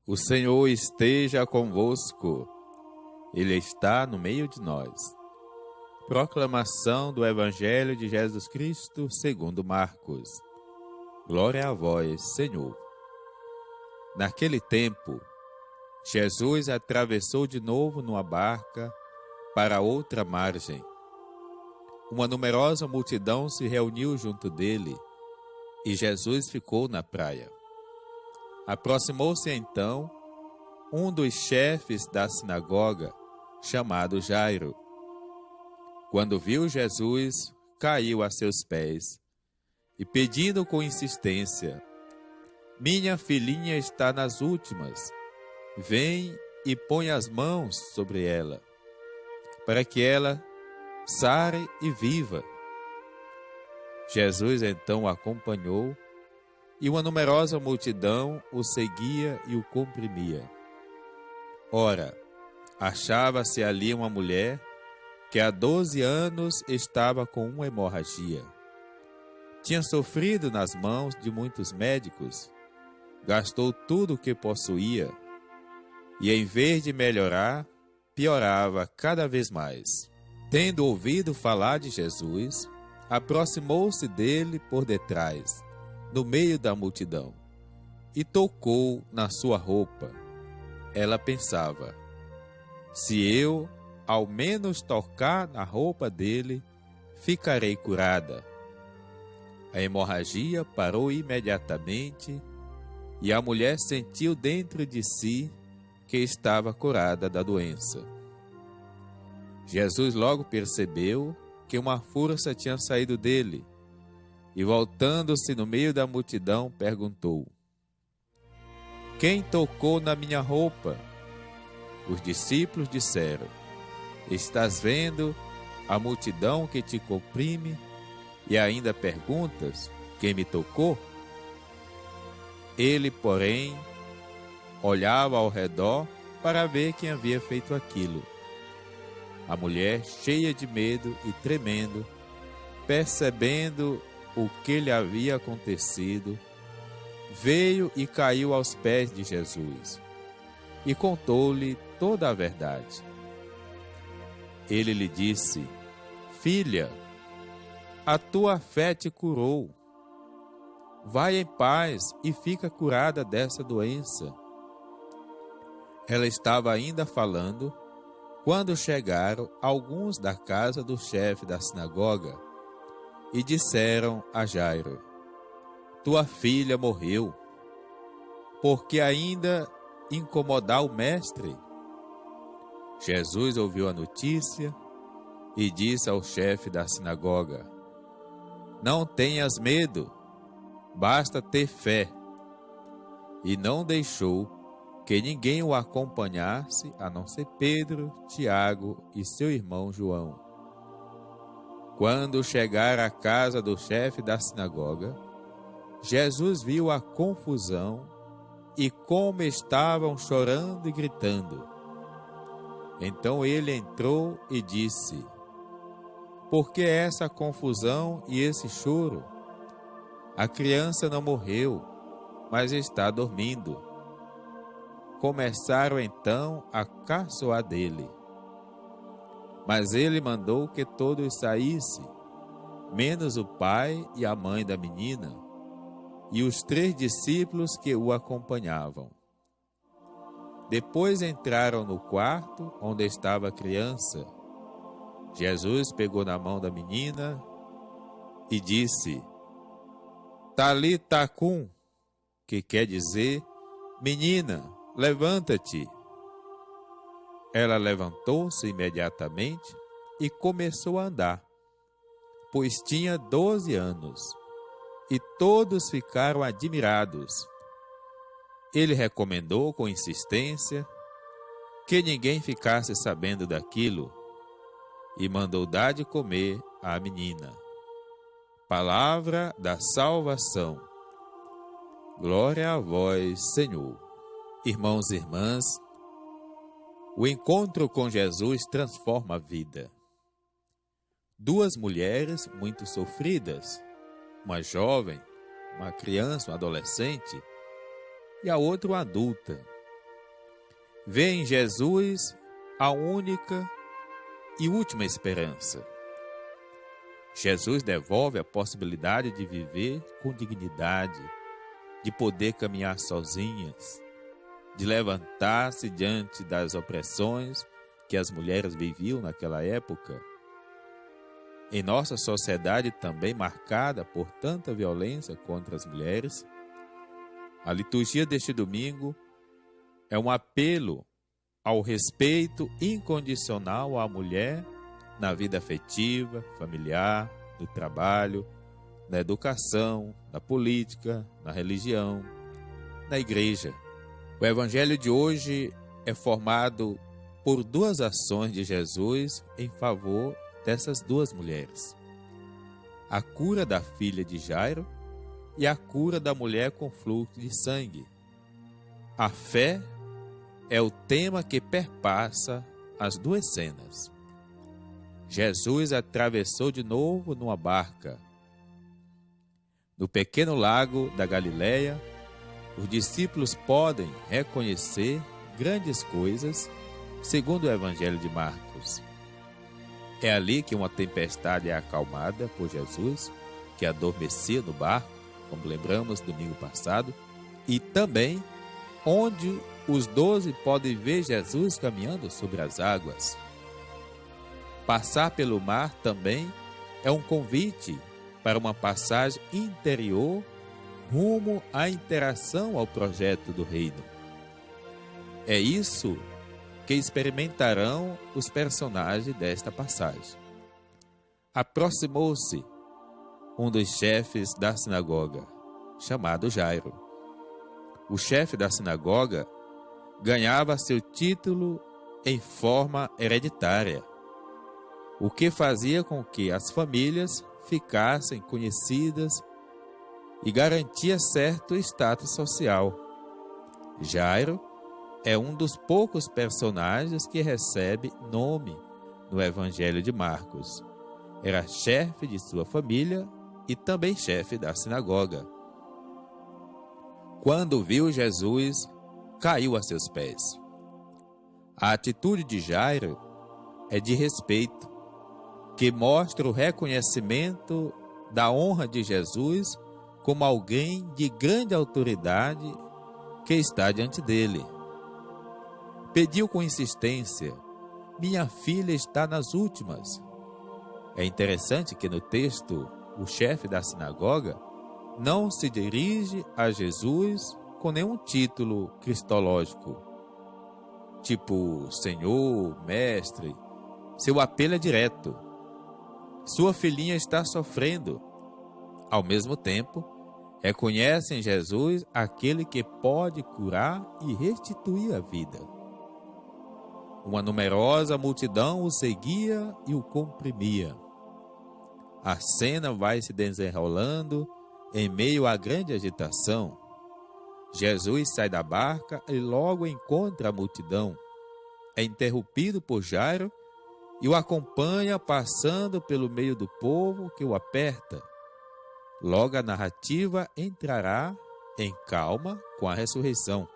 O Senhor esteja convosco. Ele está no meio de nós. Proclamação do Evangelho de Jesus Cristo segundo Marcos. Glória a vós, Senhor. Naquele tempo, Jesus atravessou de novo numa barca para outra margem. Uma numerosa multidão se reuniu junto dele e Jesus ficou na praia. Aproximou-se então um dos chefes da sinagoga, chamado Jairo. Quando viu Jesus, caiu a seus pés e, pedindo com insistência: "Minha filhinha está nas últimas. Vem e põe as mãos sobre ela, para que ela sare e viva." Jesus então o acompanhou e uma numerosa multidão o seguia e o comprimia. Ora, achava-se ali uma mulher que há 12 anos estava com uma hemorragia. Tinha sofrido nas mãos de muitos médicos, gastou tudo o que possuía e, em vez de melhorar, piorava cada vez mais. Tendo ouvido falar de Jesus, aproximou-se dele por detrás, no meio da multidão, e tocou na sua roupa. Ela pensava: "Se eu, ao menos, tocar na roupa dele, ficarei curada." A hemorragia parou imediatamente e a mulher sentiu dentro de si que estava curada da doença. Jesus logo percebeu que uma força tinha saído dele e, voltando-se no meio da multidão, perguntou: "Quem tocou na minha roupa?" Os discípulos disseram: "Estás vendo a multidão que te comprime e ainda perguntas: quem me tocou?" Ele, porém, olhava ao redor para ver quem havia feito aquilo. A mulher, cheia de medo e tremendo, percebendo o que lhe havia acontecido, veio e caiu aos pés de Jesus e contou-lhe toda a verdade. Ele lhe disse: "Filha, a tua fé te curou. Vai em paz e fica curada dessa doença." Ela estava ainda falando quando chegaram alguns da casa do chefe da sinagoga e disseram a Jairo: "Tua filha morreu. Por que ainda incomodar o mestre?" Jesus ouviu a notícia e disse ao chefe da sinagoga: "Não tenhas medo, basta ter fé." E não deixou que ninguém o acompanhasse, a não ser Pedro, Tiago e seu irmão João. Quando chegaram à casa do chefe da sinagoga, Jesus viu a confusão e como estavam chorando e gritando. Então ele entrou e disse: "Por que essa confusão e esse choro? A criança não morreu, mas está dormindo." Começaram então a caçoar dele. Mas ele mandou que todos saíssem, menos o pai e a mãe da menina, e os 3 discípulos que o acompanhavam. Depois entraram no quarto onde estava a criança. Jesus pegou na mão da menina e disse: "Talita cum", que quer dizer: "Menina, levanta-te." Ela levantou-se imediatamente e começou a andar, pois tinha 12 anos, e todos ficaram admirados. Ele recomendou com insistência que ninguém ficasse sabendo daquilo e mandou dar de comer à menina. Palavra da salvação. Glória a vós, Senhor. Irmãos e irmãs, o encontro com Jesus transforma a vida. 2 mulheres muito sofridas, uma jovem, uma criança, uma adolescente, e a outra uma adulta, vê em Jesus a única e última esperança. Jesus devolve a possibilidade de viver com dignidade, de poder caminhar sozinhas, de levantar-se diante das opressões que as mulheres viviam naquela época. Em nossa sociedade também marcada por tanta violência contra as mulheres, a liturgia deste domingo é um apelo ao respeito incondicional à mulher na vida afetiva, familiar, no trabalho, na educação, na política, na religião, na igreja. O evangelho de hoje é formado por duas ações de Jesus em favor dessas duas mulheres: a cura da filha de Jairo e a cura da mulher com fluxo de sangue. A fé é o tema que perpassa as duas cenas. Jesus atravessou de novo numa barca. No pequeno lago da Galileia, os discípulos podem reconhecer grandes coisas, segundo o Evangelho de Marcos. É ali que uma tempestade é acalmada por Jesus, que adormecia no barco, como lembramos domingo passado, e também onde os 12 podem ver Jesus caminhando sobre as águas. Passar pelo mar também é um convite para uma passagem interior rumo à interação ao projeto do reino. É isso que experimentarão os personagens desta passagem. Aproximou-se um dos chefes da sinagoga, chamado Jairo. O chefe da sinagoga ganhava seu título em forma hereditária, o que fazia com que as famílias ficassem conhecidas e garantia certo status social. Jairo é um dos poucos personagens que recebe nome no Evangelho de Marcos. Era chefe de sua família e também chefe da sinagoga. Quando viu Jesus, caiu a seus pés. A atitude de Jairo é de respeito, que mostra o reconhecimento da honra de Jesus como alguém de grande autoridade que está diante dele. Pediu com insistência: minha filha está nas últimas. É interessante que no texto, o chefe da sinagoga não se dirige a Jesus com nenhum título cristológico, tipo Senhor, Mestre. Seu apelo é direto. Sua filhinha está sofrendo. Ao mesmo tempo, reconhece em Jesus aquele que pode curar e restituir a vida. Uma numerosa multidão o seguia e o comprimia. A cena vai se desenrolando em meio à grande agitação. Jesus sai da barca e logo encontra a multidão. É interrompido por Jairo e o acompanha passando pelo meio do povo que o aperta. Logo a narrativa entrará em calma com a ressurreição.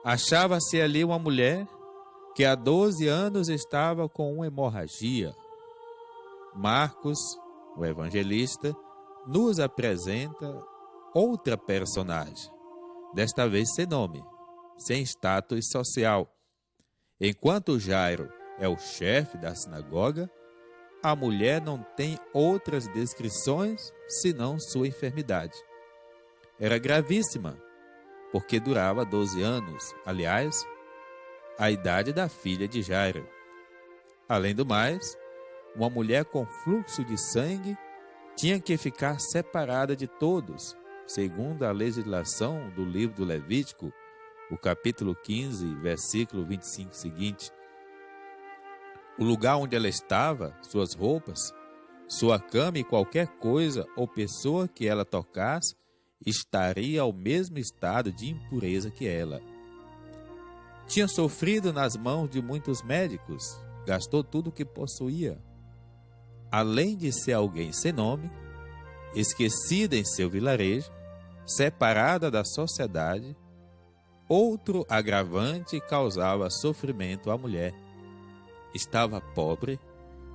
Achava-se ali uma mulher que há 12 anos estava com uma hemorragia. Marcos, o evangelista, nos apresenta outra personagem, desta vez sem nome, sem status social. Enquanto Jairo é o chefe da sinagoga, a mulher não tem outras descrições senão sua enfermidade. Era gravíssima, porque durava 12 anos, aliás, a idade da filha de Jairo. Além do mais, uma mulher com fluxo de sangue tinha que ficar separada de todos, segundo a legislação do livro do Levítico, o capítulo 15, versículo 25 seguinte. O lugar onde ela estava, suas roupas, sua cama e qualquer coisa ou pessoa que ela tocasse estaria ao mesmo estado de impureza que ela. Tinha sofrido nas mãos de muitos médicos, gastou tudo o que possuía. Além de ser alguém sem nome, esquecida em seu vilarejo, separada da sociedade, Outro agravante causava sofrimento à mulher. Estava pobre,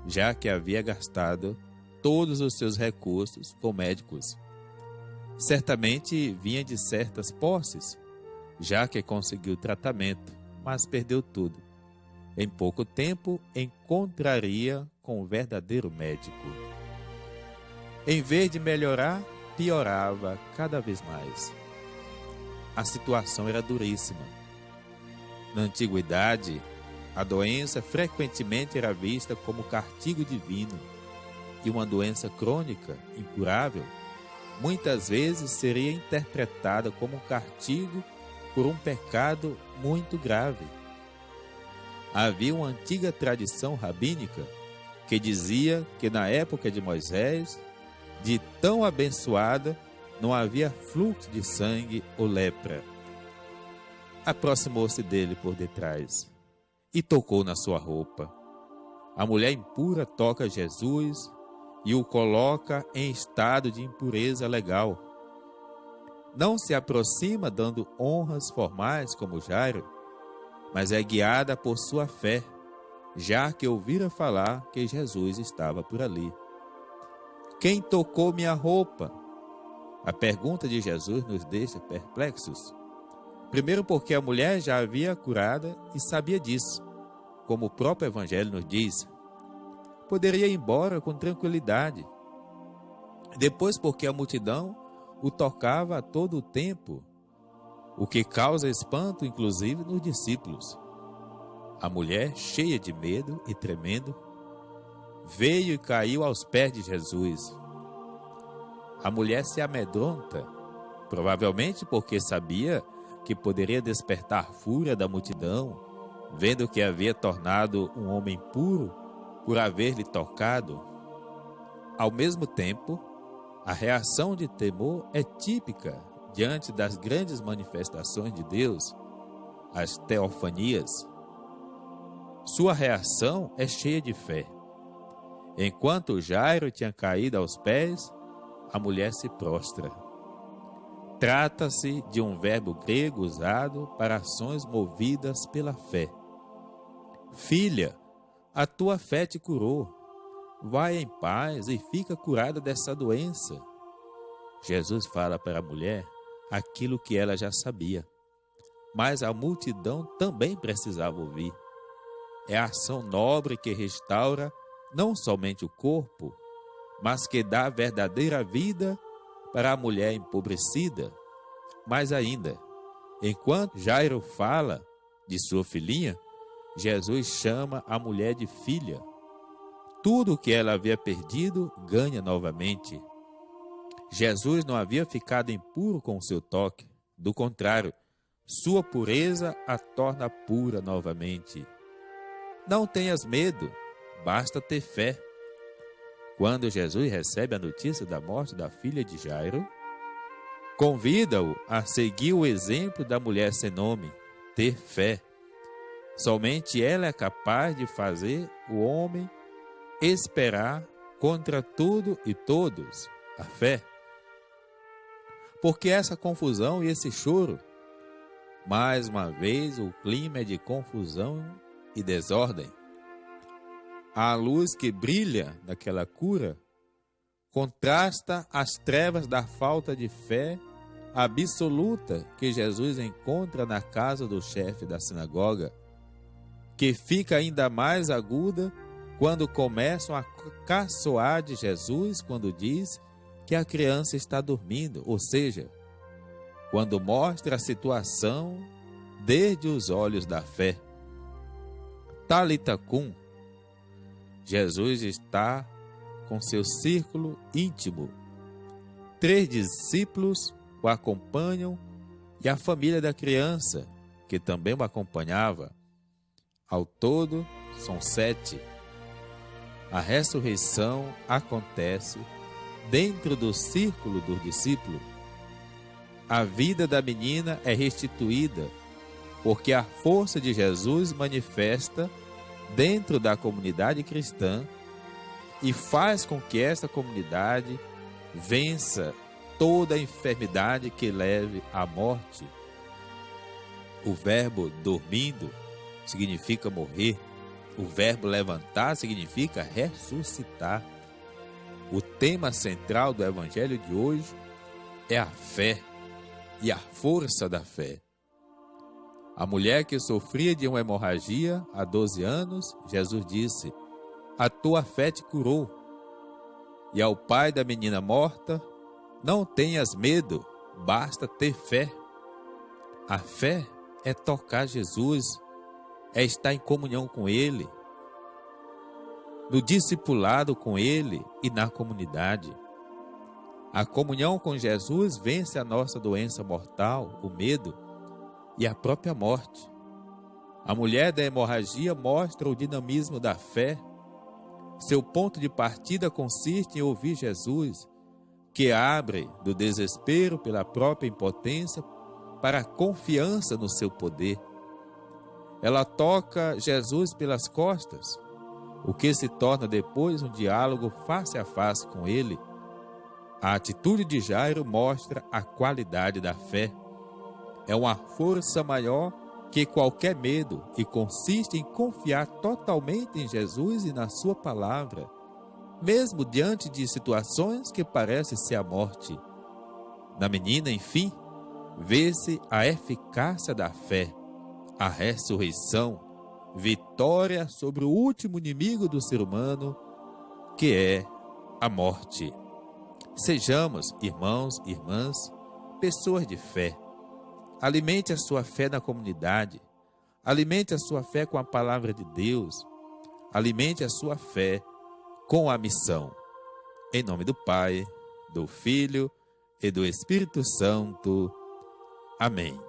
já que havia gastado todos os seus recursos com médicos. Certamente vinha de certas posses, já que conseguiu tratamento, mas perdeu tudo. Em pouco tempo, encontraria com o verdadeiro médico. Em vez de melhorar, piorava cada vez mais. A situação era duríssima. Na antiguidade, a doença frequentemente era vista como castigo divino, e uma doença crônica, incurável, muitas vezes seria interpretada como um castigo por um pecado muito grave. Havia uma antiga tradição rabínica que dizia que na época de Moisés, de tão abençoada, não havia fluxo de sangue ou lepra. Aproximou-se dele por detrás e tocou na sua roupa. A mulher impura toca Jesus e o coloca em estado de impureza legal. Não se aproxima dando honras formais como Jairo, mas é guiada por sua fé, já que ouvira falar que Jesus estava por ali. Quem tocou minha roupa? A pergunta de Jesus nos deixa perplexos. Primeiro porque a mulher já havia curada e sabia disso, como o próprio Evangelho nos diz. Poderia ir embora com tranquilidade. Depois porque a multidão o tocava a todo o tempo, o que causa espanto inclusive nos discípulos. A mulher, cheia de medo e tremendo, veio e caiu aos pés de Jesus. A mulher se amedronta, provavelmente porque sabia que poderia despertar a fúria da multidão, vendo que havia tornado um homem puro por haver-lhe tocado. Ao mesmo tempo, a reação de temor é típica diante das grandes manifestações de Deus, as teofanias. Sua reação é cheia de fé. Enquanto Jairo tinha caído aos pés, a mulher se prostra. Trata-se de um verbo grego usado para ações movidas pela fé. Filha, a tua fé te curou. Vai em paz e fica curada dessa doença. Jesus fala para a mulher aquilo que ela já sabia, mas a multidão também precisava ouvir. É a ação nobre que restaura não somente o corpo, mas que dá verdadeira vida para a mulher empobrecida. Mais ainda, enquanto Jairo fala de sua filhinha, Jesus chama a mulher de filha. Tudo o que ela havia perdido, ganha novamente. Jesus não havia ficado impuro com o seu toque. Do contrário, sua pureza a torna pura novamente. Não tenhas medo, basta ter fé. Quando Jesus recebe a notícia da morte da filha de Jairo, convida-o a seguir o exemplo da mulher sem nome, ter fé. Somente ela é capaz de fazer o homem esperar contra tudo e todos a fé. Porque essa confusão e esse choro? Mais uma vez o clima é de confusão e desordem. A luz que brilha daquela cura contrasta as trevas da falta de fé absoluta que Jesus encontra na casa do chefe da sinagoga, que fica ainda mais aguda quando começam a caçoar de Jesus quando diz que a criança está dormindo, ou seja, quando mostra a situação desde os olhos da fé. Talita cum, Jesus está com seu círculo íntimo. 3 discípulos o acompanham e a família da criança, que também o acompanhava. Ao todo, são 7. A ressurreição acontece dentro do círculo dos discípulos. A vida da menina é restituída, porque a força de Jesus manifesta dentro da comunidade cristã e faz com que essa comunidade vença toda a enfermidade que leve à morte. O verbo dormindo significa morrer. O verbo levantar significa ressuscitar. O tema central do evangelho de hoje é a fé e a força da fé. A mulher que sofria de uma hemorragia há 12 anos, Jesus disse: "A tua fé te curou." E ao pai da menina morta: "Não tenhas medo, basta ter fé." A fé é tocar Jesus, é estar em comunhão com Ele, no discipulado com Ele e na comunidade. A comunhão com Jesus vence a nossa doença mortal, o medo e a própria morte. A mulher da hemorragia mostra o dinamismo da fé. Seu ponto de partida consiste em ouvir Jesus, que abre do desespero pela própria impotência para a confiança no seu poder. Ela toca Jesus pelas costas, o que se torna depois um diálogo face a face com ele. A atitude de Jairo mostra a qualidade da fé. É uma força maior que qualquer medo e consiste em confiar totalmente em Jesus e na sua palavra, mesmo diante de situações que parecem ser a morte. Na menina, enfim, vê-se a eficácia da fé, a ressurreição, vitória sobre o último inimigo do ser humano, que é a morte. Sejamos, irmãos e irmãs, pessoas de fé. Alimente a sua fé na comunidade. Alimente a sua fé com a palavra de Deus. Alimente a sua fé com a missão. Em nome do Pai, do Filho e do Espírito Santo. Amém.